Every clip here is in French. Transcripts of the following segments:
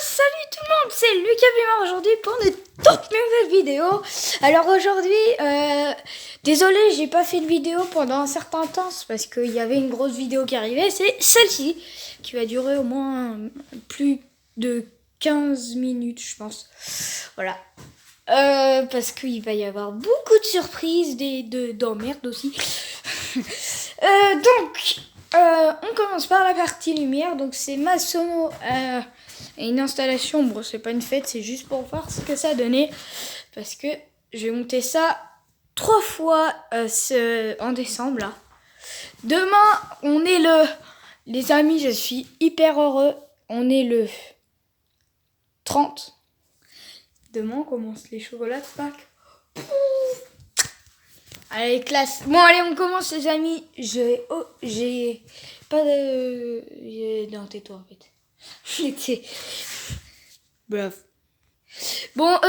Salut tout le monde, c'est Lucas Bimar aujourd'hui pour une toute nouvelle vidéo. Alors aujourd'hui, désolé, j'ai pas fait de vidéo pendant un certain temps, c'est parce qu'il y avait une grosse vidéo qui arrivait, c'est celle-ci, qui va durer au moins plus de 15 minutes, je pense. Voilà. Parce qu'il va y avoir beaucoup de surprises, d'emmerdes aussi. On commence par la partie lumière. Donc c'est ma sono et une installation. Bon, c'est pas une fête, c'est juste pour voir ce que ça a donné. Parce que je vais monter ça 3 fois en décembre là. Demain, on est les amis, je suis hyper heureux. On est le 30. Demain, on commence les chocolats de Pâques. Allez, classe. Bon, allez, on commence, les amis. J'ai pas de... Non, tais-toi, en fait. Bref. Bon,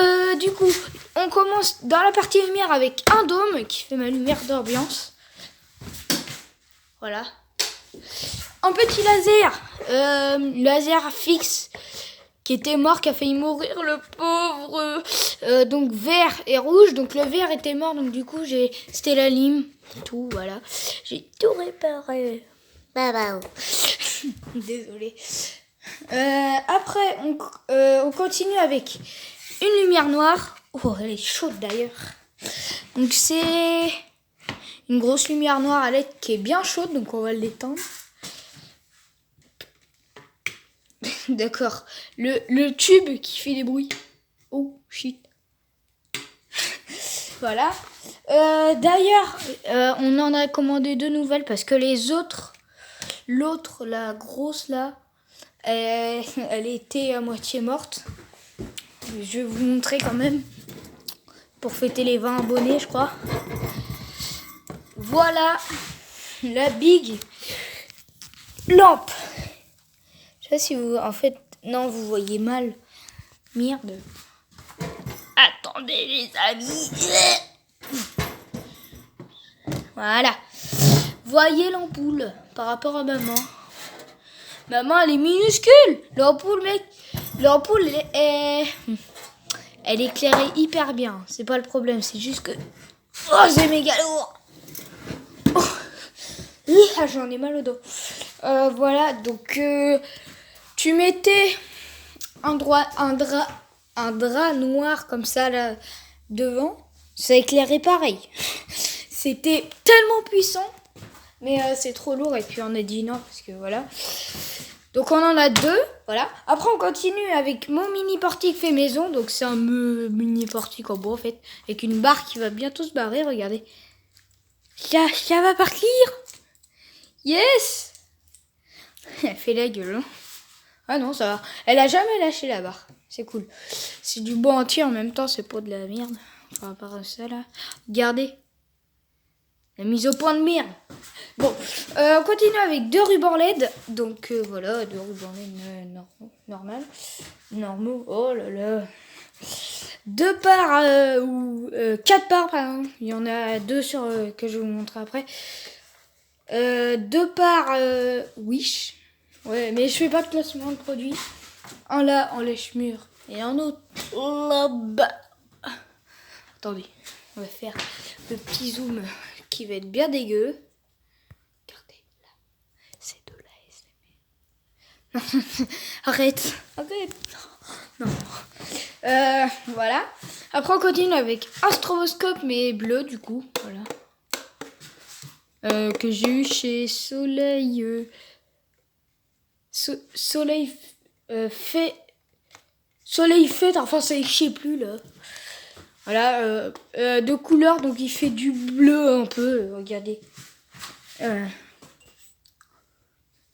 du coup, on commence dans la partie lumière avec un dôme qui fait ma lumière d'ambiance. Voilà. Un petit laser fixe, qui était mort, qui a failli mourir, le pauvre. Donc vert et rouge, donc le vert était mort, donc du coup c'était la lime, tout, voilà. J'ai tout réparé. Désolée. Après, on continue avec une lumière noire. Oh, elle est chaude d'ailleurs. Donc c'est une grosse lumière noire à LED qui est bien chaude, donc on va l'éteindre. D'accord. Le tube qui fait des bruits. Oh, shit. Voilà. D'ailleurs, on en a commandé 2 nouvelles parce que les autres, l'autre, la grosse là, elle était à moitié morte. Je vais vous montrer quand même pour fêter les 20 abonnés, je crois. Voilà la big lampe. Je sais pas si vous... En fait, non, vous voyez mal. Merde. Attendez, les amis. Voilà. Voyez l'ampoule par rapport à maman. Maman, elle est minuscule. L'ampoule, mec. L'ampoule, elle éclairait hyper bien. C'est pas le problème. C'est juste que... Oh, c'est méga lourd. Oh. J'en ai mal au dos. Voilà, donc... tu mettais un drap noir comme ça là devant, ça éclairait pareil. C'était tellement puissant, mais c'est trop lourd et puis on a dit non parce que voilà. Donc on en a 2, voilà. Après on continue avec mon mini portique fait maison, donc c'est un mini portique en bois en fait, avec une barre qui va bientôt se barrer, regardez. Ça va partir. Yes. Elle fait la gueule, hein. Ah non, ça va. Elle a jamais lâché la barre. C'est cool. C'est du bois entier en même temps, c'est pas de la merde. Par rapport à ça là. Regardez. La mise au point de merde. Bon, on continue avec 2 rubans LED. Donc voilà, 2 rubans LED normaux. Oh là là. 2 parts ou 4 parts, pardon. Il y en a 2 que je vais vous montrer après. 2 parts Wish. Ouais, mais je fais pas de placement de produit. Un là en lèche-mur et un autre là-bas. Attendez, on va faire le petit zoom qui va être bien dégueu. Regardez là, c'est de l'ASMR. Arrête. Non. Voilà. Après on continue avec un stroboscope mais bleu du coup, voilà. Que j'ai eu chez Soleil. Soleil fait, enfin ça je sais plus là. Voilà, de couleur, donc il fait du bleu un peu, regardez.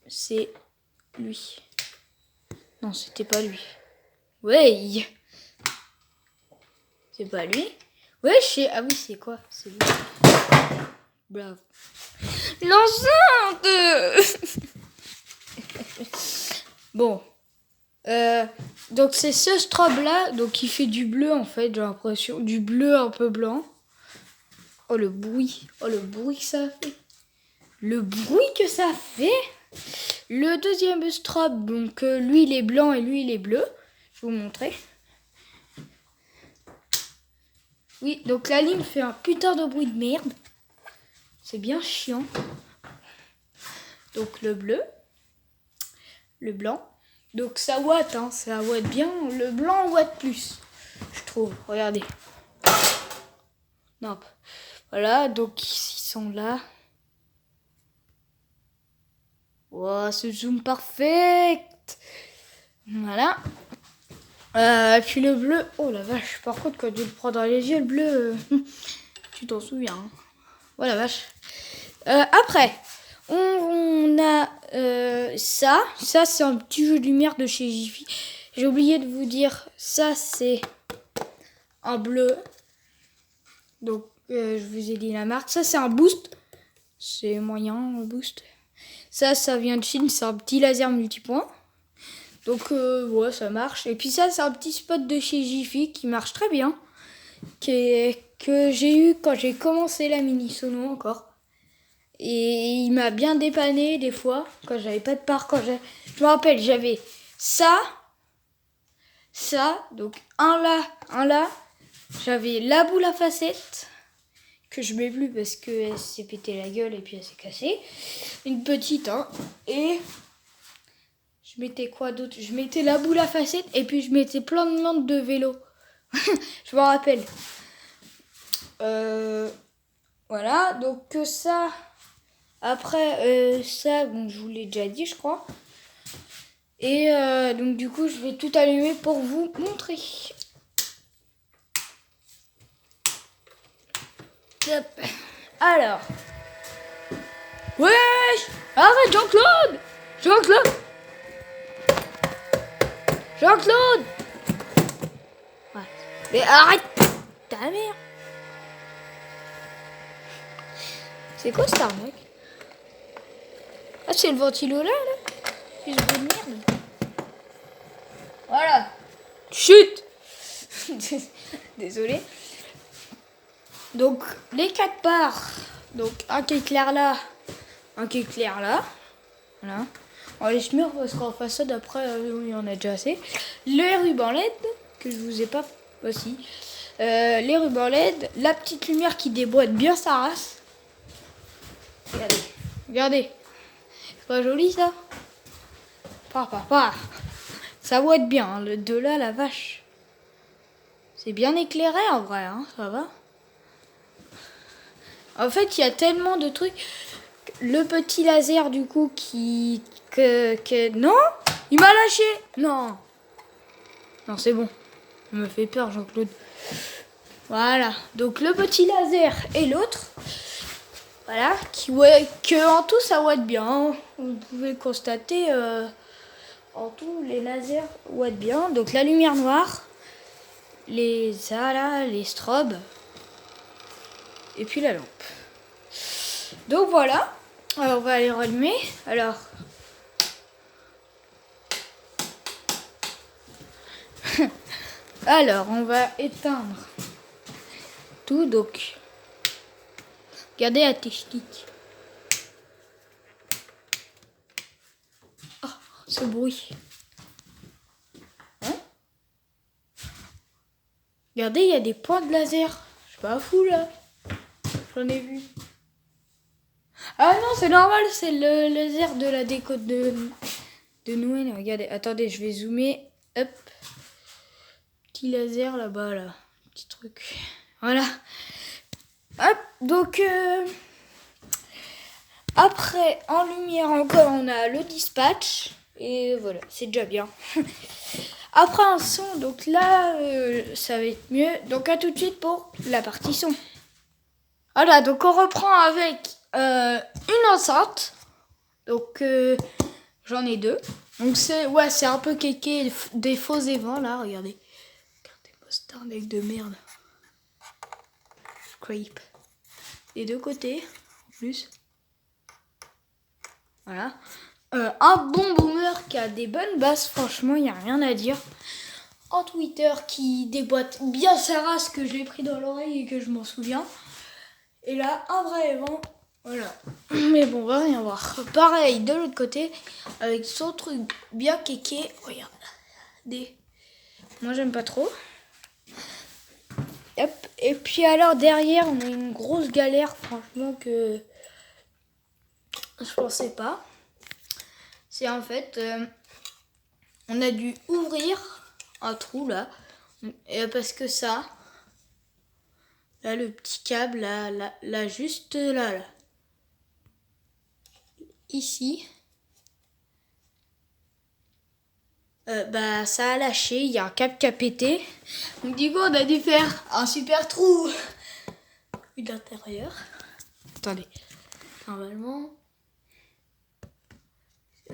C'est lui. Non, c'était pas lui. Ouais. C'est pas lui. Ouais, ah oui, c'est quoi? C'est lui. Bravo. L'enceinte. Bon, donc c'est ce strobe là, donc il fait du bleu en fait, j'ai l'impression, du bleu un peu blanc. Oh le bruit que ça fait. Le deuxième strobe, donc lui il est blanc et lui il est bleu. Je vais vous montrer. Oui, donc la ligne fait un putain de bruit de merde. C'est bien chiant. Donc le bleu, le blanc. Donc ça watt, hein, ça watt bien. Le blanc watt plus, je trouve. Regardez. Non. Voilà, donc ils sont là. Wow, ce zoom parfait. Voilà. Puis le bleu. Oh la vache, par contre, quand tu le prends dans les yeux, le bleu, tu t'en souviens. Hein. Oh la vache. Après, on a ça. Ça, c'est un petit jeu de lumière de chez Jiffy. J'ai oublié de vous dire, ça, c'est un bleu. Donc, je vous ai dit la marque. Ça, c'est un boost. C'est moyen, un boost. Ça vient de Chine. C'est un petit laser multipoint. Donc, ouais, ça marche. Et puis ça, c'est un petit spot de chez Jiffy qui marche très bien. Que j'ai eu quand j'ai commencé la mini sono encore. Et il m'a bien dépanné des fois, quand j'avais pas de part. Je me rappelle, j'avais ça, donc un là. J'avais la boule à facettes, que je mets plus parce qu'elle s'est pété la gueule et puis elle s'est cassée. Une petite, hein. Et je mettais quoi d'autre? Je mettais la boule à facettes et puis je mettais plein de lampes de vélo. Je me rappelle. Voilà, donc ça. Après, ça, bon, je vous l'ai déjà dit, je crois. Et donc, du coup, je vais tout allumer pour vous montrer. Hop. Alors. Wesh! Arrête, Jean-Claude! Jean-Claude! Jean-Claude! Ouais. Mais arrête! Ta mère! C'est quoi cette arnaque? Ah, c'est le ventilo là? Fils de merde. Voilà. Chut. Désolé. Donc, les 4 parts. Donc, un qui éclaire là. Un qui éclaire là. Voilà. On va les chemire parce qu'en façade, après, il y en a déjà assez. Les rubans LED, que je vous ai pas aussi. Les rubans LED. La petite lumière qui déboîte bien sa race. Regardez. Regardez. C'est pas joli ça? Ça va être bien, hein, le 2 là, la vache. C'est bien éclairé en vrai, hein, ça va. En fait, il y a tellement de trucs. Le petit laser du coup non, il m'a lâché. Non, c'est bon. Il me fait peur, Jean-Claude. Voilà, donc le petit laser et l'autre. Voilà, que en tout ça watt bien. Hein. Vous pouvez constater, en tout les lasers wattent bien. Donc la lumière noire, les strobes, et puis la lampe. Donc voilà, alors on va les rallumer. Alors on va éteindre tout, donc regardez la technique. Oh, ce bruit. Hein? Regardez, il y a des points de laser. Je suis pas fou là. J'en ai vu. Ah non, c'est normal, c'est le laser de la déco de Noël. Regardez, attendez, je vais zoomer. Hop. Petit laser là-bas, là. Petit truc. Voilà. Hop, donc... Après, en lumière encore, on a le dispatch. Et voilà, c'est déjà bien. Après un son, donc là, ça va être mieux. Donc à tout de suite pour la partie son. Voilà, donc on reprend avec une enceinte. Donc j'en ai 2. Donc c'est un peu kéké, des faux évents là, regardez. Regardez-moi cet arnaque de merde. Scrape. Des deux côtés, en plus. Voilà. Un bon boomer qui a des bonnes basses, franchement, il n'y a rien à dire. En Twitter qui déboîte bien sa race, que je l'ai pris dans l'oreille et que je m'en souviens. Et là, un vrai évent. Voilà. Mais bon, on va rien voir. Pareil, de l'autre côté, avec son truc bien kéké. Regardez. Moi, j'aime pas trop. Hop. Et puis alors, derrière, on a une grosse galère, franchement, que je pensais pas. C'est en fait, on a dû ouvrir un trou, là. Et parce que ça, là, le petit câble, là, juste là. Ici. Ça a lâché, il y a un câble qui a pété. Donc du coup on a dû faire un super trou de l'intérieur. Attendez, normalement...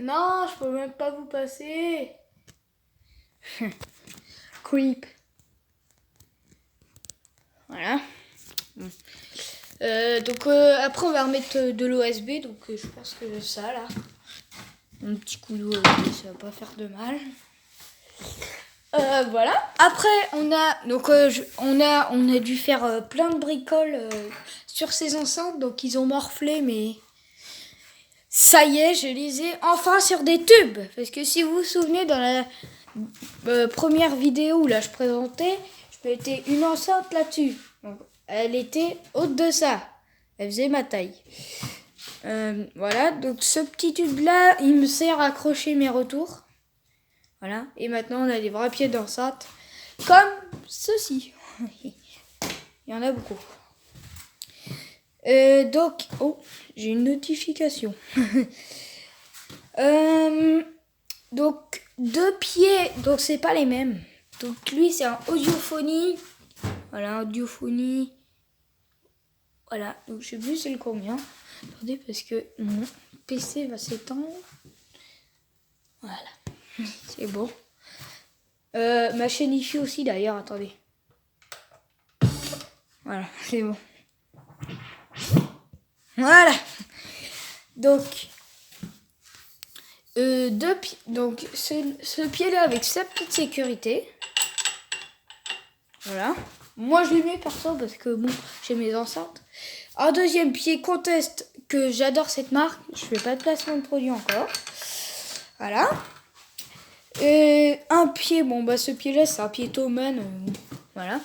Non, je peux même pas vous passer. Creep. Voilà. Donc après on va remettre de l'OSB, donc je pense que ça là. Un petit coup d'OSB, ça va pas faire de mal. Voilà. Après, on a dû faire plein de bricoles sur ces enceintes, donc ils ont morflé, mais ça y est, je les ai enfin sur des tubes. Parce que si vous vous souvenez, dans la première vidéo où là je présentais, je mettais une enceinte là-dessus. Donc, elle était haute de ça. Elle faisait ma taille. Voilà, donc ce petit tube là, il me sert à accrocher mes retours. Voilà, et maintenant on a des vrais pieds d'enceinte comme ceci. Il y en a beaucoup. Donc, oh, j'ai une notification. Donc, 2 pieds, donc c'est pas les mêmes. Donc lui c'est un audiophony. Voilà, audiophony. Voilà, donc je sais plus c'est le combien. Attendez parce que mon PC va s'étendre. Voilà, c'est bon. Ma chaîne IFI aussi d'ailleurs, attendez. Voilà, c'est bon. Voilà. Donc, donc ce pied-là avec sa petite sécurité. Voilà. Moi je lui mets perso parce que bon, j'ai mes enceintes. Un deuxième pied Contest que j'adore cette marque. Je fais pas de placement de produit encore. Voilà. Et un pied, ce pied-là c'est un pied Thomann. Voilà.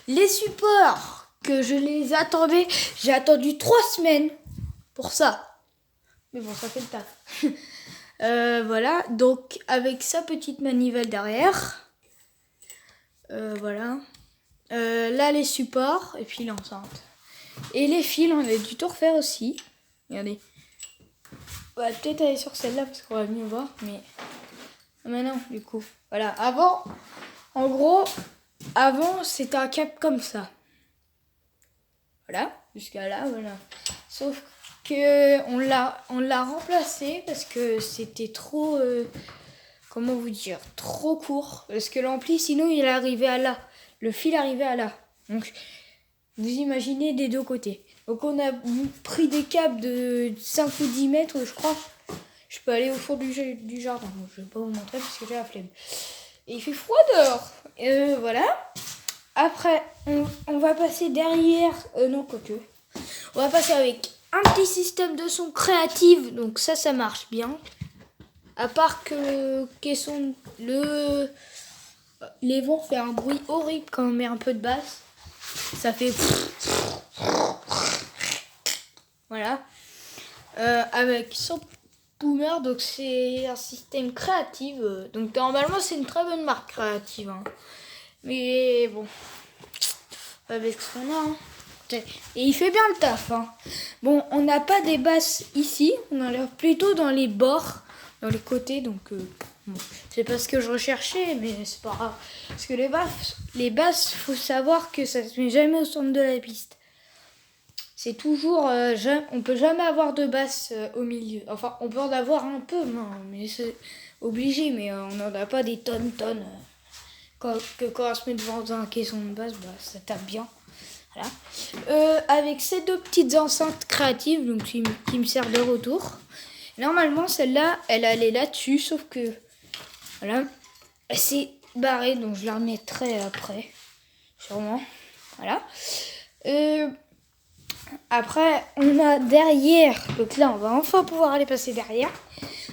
Les supports que je les attendais, j'ai attendu 3 semaines pour ça. Mais bon, ça fait le taf. Voilà, donc avec sa petite manivelle derrière. Voilà. Là, les supports et puis l'enceinte. Et les fils, on a dû tout refaire aussi. Regardez. On va peut-être aller sur celle-là parce qu'on va mieux voir. Mais non, du coup. Voilà. En gros, avant, c'était un câble comme ça. Voilà. Jusqu'à là, voilà. Sauf que on l'a remplacé parce que c'était trop... comment vous dire, trop court. Parce que l'ampli, sinon, il arrivait à là. Le fil arrivait à là. Donc, vous imaginez des deux côtés. Donc, on a pris des câbles de 5 ou 10 mètres, je crois. Je peux aller au fond du jardin. Bon, je vais pas vous montrer parce que j'ai la flemme. Et il fait froid dehors. Voilà. Après, on va passer derrière... non, quoique. On va passer avec un petit système de son créatif. Donc, ça marche bien. À part que les vents font un bruit horrible quand on met un peu de basse. Ça fait... Voilà. Avec son boomer, donc c'est un système créatif. Donc normalement c'est une très bonne marque créative. Hein. Mais bon, avec ce qu'on a. Hein. Et il fait bien le taf. Hein. Bon, on n'a pas des basses ici. On en a plutôt dans les bords, dans les côtés. Donc bon, c'est pas ce que je recherchais, mais c'est pas grave. Parce que les basses, faut savoir que ça se met jamais au centre de la piste. C'est toujours... on peut jamais avoir de basse au milieu. Enfin, on peut en avoir un peu, non, mais c'est obligé. Mais on n'en a pas des tonnes. Quand on se met devant un caisson de basse, ça tape bien. Voilà. Avec ces 2 petites enceintes créatives donc qui me servent de retour. Normalement, celle-là, elle allait là-dessus, sauf que... Voilà. Elle s'est barrée, donc je la remettrai après. Sûrement. Voilà. Après, on a derrière, donc là, on va enfin pouvoir aller passer derrière.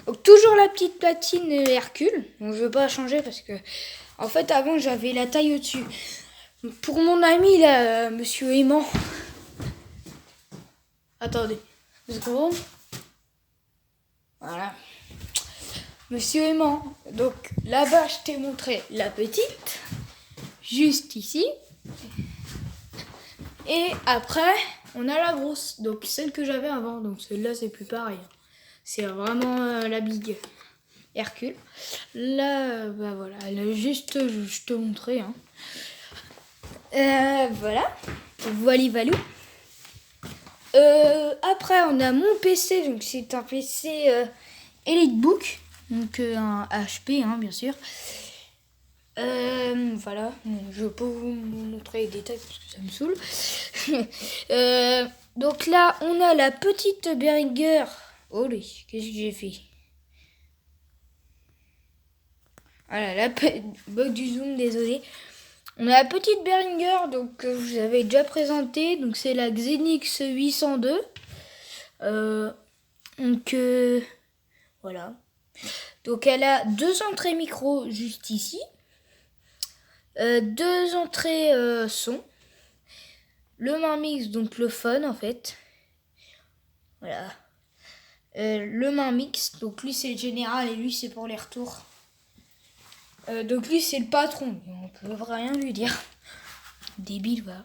Donc toujours la petite platine Hercule. Donc je veux pas changer parce que en fait avant j'avais la taille au-dessus. Pour mon ami là, Monsieur Aimant. Attendez, 2 secondes. Voilà. Monsieur Aimant. Donc là-bas je t'ai montré la petite. Juste ici. Et après on a la grosse. Donc celle que j'avais avant. Donc celle-là c'est plus pareil. C'est vraiment la big Hercule. Là, bah voilà, elle a juste, je te montrer. Hein. Voilà, voilà, valou. Après, on a mon PC, donc c'est un PC EliteBook, donc un HP, hein, bien sûr. Voilà, bon, je peux vous montrer les détails parce que ça me saoule. Donc là, on a la petite Behringer. Oh oui, qu'est-ce que j'ai fait? Voilà, la bug du zoom, désolé. On a la petite Behringer, donc je vous avais déjà présenté. Donc c'est la Xenix 802. Donc voilà. Donc elle a 2 entrées micro juste ici. 2 entrées son. Le main mix, donc le phone en fait. Voilà. Le main mix, donc lui c'est le général et lui c'est pour les retours. Donc lui c'est le patron, on peut rien lui dire. Débile, voilà.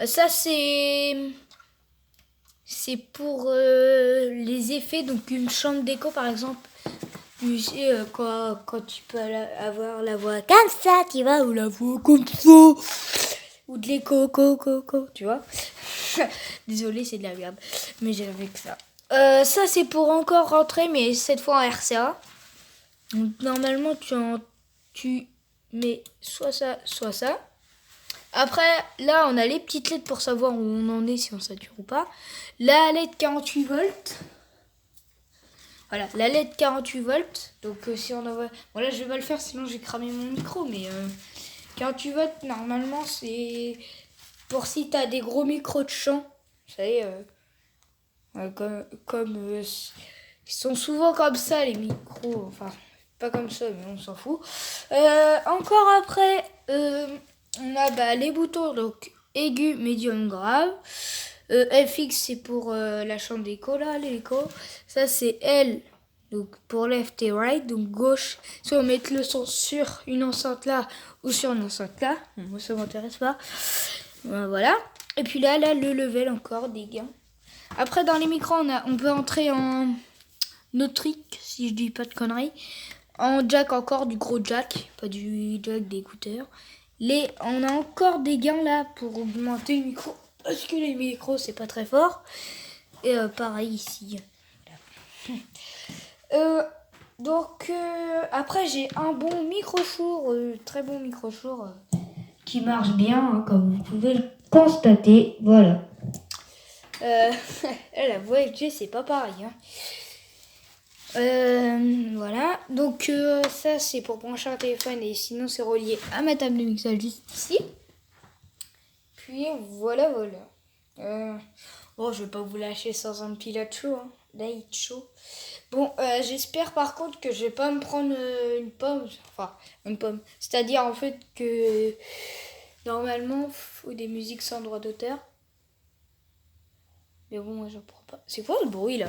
Ça c'est pour les effets, donc une chambre d'écho par exemple. Tu sais, quand tu peux avoir la voix comme ça, tu vois, ou la voix comme ça, ou de l'écho, tu vois. Désolé, c'est de la merde, mais j'avais que ça. Ça c'est pour encore rentrer, mais cette fois en RCA. Donc normalement tu mets soit ça, soit ça. Après, là, on a les petites LED pour savoir où on en est, si on sature ou pas. La LED 48 volts. Voilà, la LED 48 volts. Donc, si on envoie... Bon, là, je vais pas le faire, sinon j'ai cramé mon micro. Mais 48 volts, normalement, c'est pour si t'as des gros micros de chant. Vous savez, ils sont souvent comme ça, les micros. Enfin, pas comme ça, mais on s'en fout. Encore après... on a les boutons, donc aigu, médium, grave. FX c'est pour la chambre d'écho là, l'écho. Ça c'est L, donc pour left et right, donc gauche. Si on met le son sur une enceinte là ou sur une enceinte là, moi ça m'intéresse pas. Voilà. Et puis là le level encore des gains. Après dans les micros on peut entrer en Notric, si je dis pas de conneries. En jack encore du gros jack, pas du jack d'écouteur. On a encore des gains là pour augmenter le micro parce que les micros c'est pas très fort. Et pareil ici. Donc après j'ai un bon micro-four, très bon micro-four qui marche bien hein, comme vous pouvez le constater. Voilà. La voix FG c'est pas pareil. Hein. Voilà, donc ça c'est pour brancher un téléphone et sinon c'est relié à ma table de mixage juste ici. Puis voilà. Bon, je vais pas vous lâcher sans un petit light show. Hein. Light show. Bon, j'espère par contre que je vais pas me prendre une pomme. Enfin, une pomme. C'est-à-dire en fait que normalement, il faut des musiques sans droit d'auteur. Mais bon, moi j'en prends pas. C'est quoi le bruit là?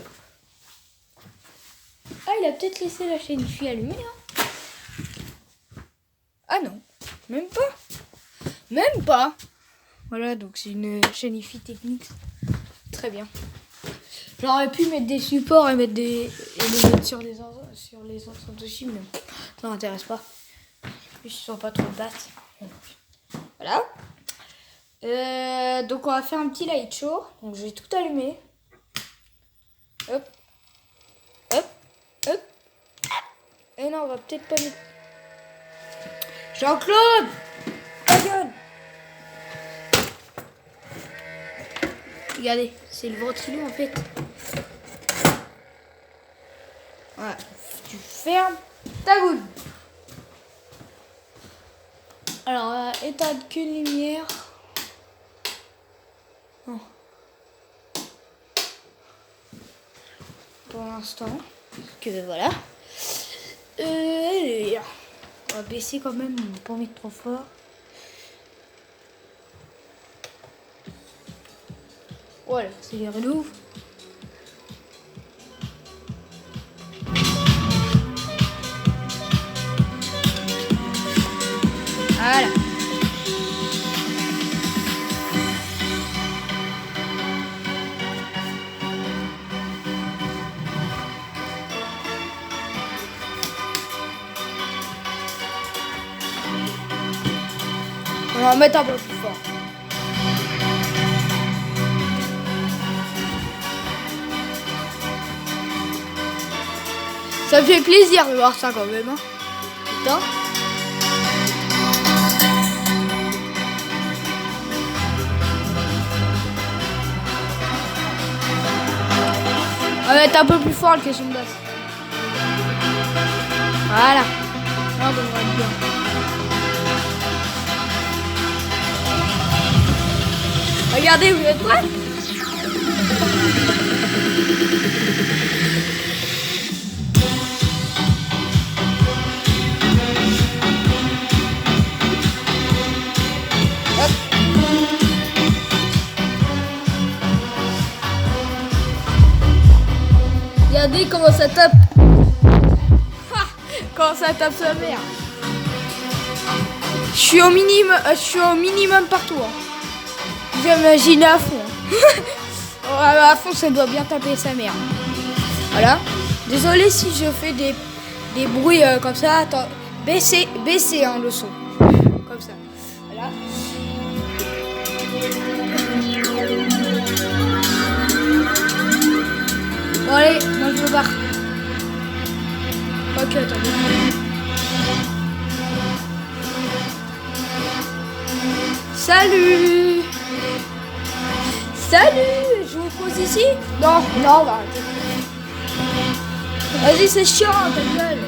Ah, il a peut-être laissé la chaîne IFI allumée. Hein. Ah non, même pas. Même pas. Voilà, donc c'est une chaîne IFI technique. Très bien. J'aurais pu mettre des supports et mettre les mettre sur les enceintes aussi, mais ça m'intéresse pas. Ils sont pas trop basses. Voilà. Donc on va faire un petit light show. Donc je vais tout allumer. Hop. Hop. Hop. Et non, on va peut-être pas mettre... Jean-Claude! Ta gueule! Regardez, c'est le ventilo en fait. Voilà, tu fermes ta goutte. Alors, état de qu'une lumière. Oh. pour l'instant. Que voilà. Allez, on va baisser quand même, on n'a pas envie de trop fort. Voilà, c'est les relous. Voilà. On va en mettre un peu plus fort. Ça me fait plaisir de voir ça quand même. Hein. Putain. On va mettre un peu plus fort le caisson de basse. Voilà. Là, on devrait être bien. Regardez, vous êtes prêts? Regardez comment ça tape. Comment ça tape sa mère. Je suis au minimum partout. Hein. J'imagine à fond. À fond, ça doit bien taper sa mère. Voilà. Désolé si je fais des bruits comme ça. Attends, baissez hein, le son. Comme ça. Voilà. Bon allez, moi je me barre. Ok, attendez. Salut. Salut. Je vous pose ici? Non, on va arrêter. Vas-y, c'est chiant, ta gueule.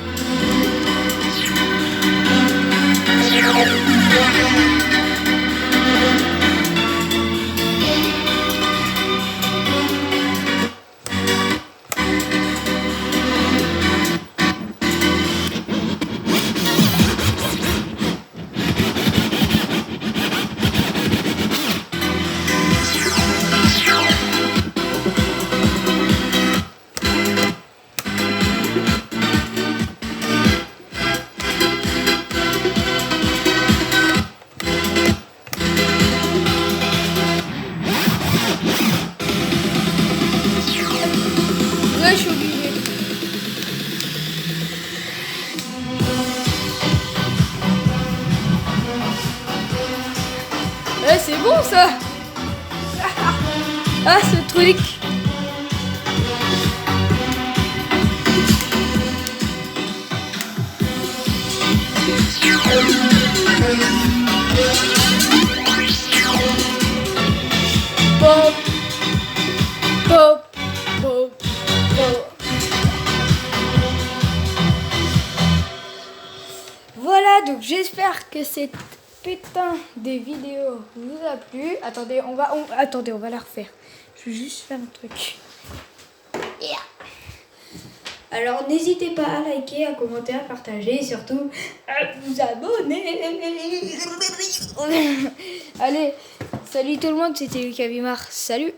Ouais, je suis obligée. Ouais, c'est bon ça. Ah, ce truc. Pop, pop, pop, pop. Voilà, donc j'espère que cette putain de vidéo vous a plu. Attendez, on va la refaire. Je vais juste faire un truc. Yeah. Alors n'hésitez pas à liker, à commenter, à partager et surtout à vous abonner. Allez, salut tout le monde, c'était Lucas Vimar. Salut.